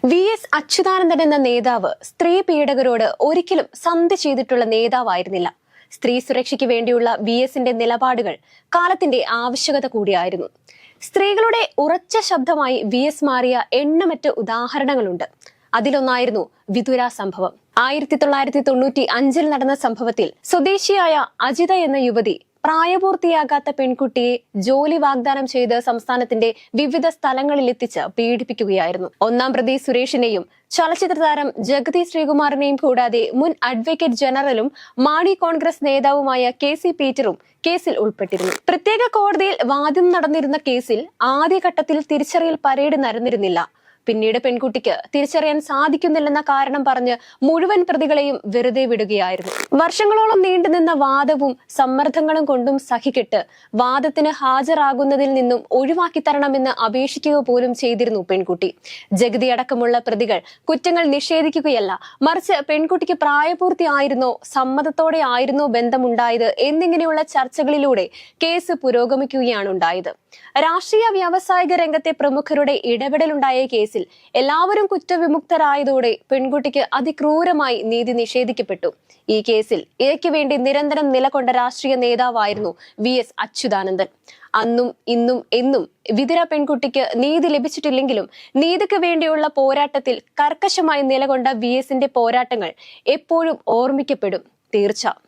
VS. Achuthanandan എന്ന നേതാവ് സ്ത്രീ പീഡകരോട് ഒരിക്കലും സന്ധി ചെയ്തിട്ടുള്ള നേതാവായിരുന്നില്ല. സ്ത്രീ സുരക്ഷയ്ക്ക് വേണ്ടിയുള്ള വി.എസിന്റെ നിലപാടുകൾ കാലത്തിന്റെ ആവശ്യകത കൂടിയായിരുന്നു. സ്ത്രീകളുടെ ഉറച്ച ശബ്ദമായി വി.എസ്. മാറിയ എണ്ണമറ്റ ഉദാഹരണങ്ങളുണ്ട്. അതിലൊന്നായിരുന്നു വിതുര സംഭവം. 1995 നടന്ന സംഭവത്തിൽ സ്വദേശിയായ അജിത എന്ന യുവതി പ്രായപൂർത്തിയാകാത്ത പെൺകുട്ടിയെ ജോലി വാഗ്ദാനം ചെയ്ത് സംസ്ഥാനത്തിന്റെ വിവിധ സ്ഥലങ്ങളിൽ എത്തിച്ച് പീഡിപ്പിക്കുകയായിരുന്നു. ഒന്നാം പ്രതി സുരേഷിനെയും ചലച്ചിത്ര താരം ജഗതി ശ്രീകുമാറിനെയും കൂടാതെ മുൻ അഡ്വക്കേറ്റ് ജനറലും മാണി കോൺഗ്രസ് നേതാവുമായ കെ.സി. പീറ്ററും കേസിൽ ഉൾപ്പെട്ടിരുന്നു. പ്രത്യേക കോടതിയിൽ വാദം നടന്നിരുന്ന കേസിൽ ആദ്യഘട്ടത്തിൽ തിരിച്ചറിയൽ പരേഡ് നടന്നിരുന്നില്ല. പിന്നീട് പെൺകുട്ടിക്ക് തിരിച്ചറിയാൻ സാധിക്കുന്നില്ലെന്ന കാരണം പറഞ്ഞ് മുഴുവൻ പ്രതികളെയും വെറുതെ വിടുകയായിരുന്നു. വർഷങ്ങളോളം നീണ്ടുനിന്ന വാദവും സമ്മർദ്ദങ്ങളും കൊണ്ടും സഹിക്കെട്ട് വാദത്തിന് ഹാജരാകുന്നതിൽ നിന്നും ഒഴിവാക്കി തരണമെന്ന് അപേക്ഷിക്കുക പോലും ചെയ്തിരുന്നു പെൺകുട്ടി. ജഗതി അടക്കമുള്ള പ്രതികൾ കുറ്റങ്ങൾ നിഷേധിക്കുകയല്ല, മറിച്ച് പെൺകുട്ടിക്ക് പ്രായപൂർത്തിയായിരുന്നോ, സമ്മതത്തോടെ ആയിരുന്നോ ബന്ധമുണ്ടായത് എന്നിങ്ങനെയുള്ള ചർച്ചകളിലൂടെ കേസ് പുരോഗമിക്കുകയാണ് ഉണ്ടായത്. രാഷ്ട്രീയ വ്യാവസായിക രംഗത്തെ പ്രമുഖരുടെ ഇടപെടലുണ്ടായ കേസിൽ എല്ലാവരും കുറ്റവിമുക്തരായതോടെ പെൺകുട്ടിക്ക് അതിക്രൂരമായി നീതി നിഷേധിക്കപ്പെട്ടു. ഈ കേസിൽ ഇരയ്ക്ക് വേണ്ടി നിരന്തരം നിലകൊണ്ട രാഷ്ട്രീയ നേതാവായിരുന്നു വി.എസ്. അച്യുതാനന്ദൻ. അന്നും ഇന്നും എന്നും വിതുര പെൺകുട്ടിക്ക് നീതി ലഭിച്ചിട്ടില്ലെങ്കിലും നീതിക്ക് വേണ്ടിയുള്ള പോരാട്ടത്തിൽ കർക്കശമായി നിലകൊണ്ട വി.എസിന്റെ പോരാട്ടങ്ങൾ എപ്പോഴും ഓർമ്മിക്കപ്പെടും. തീർച്ച.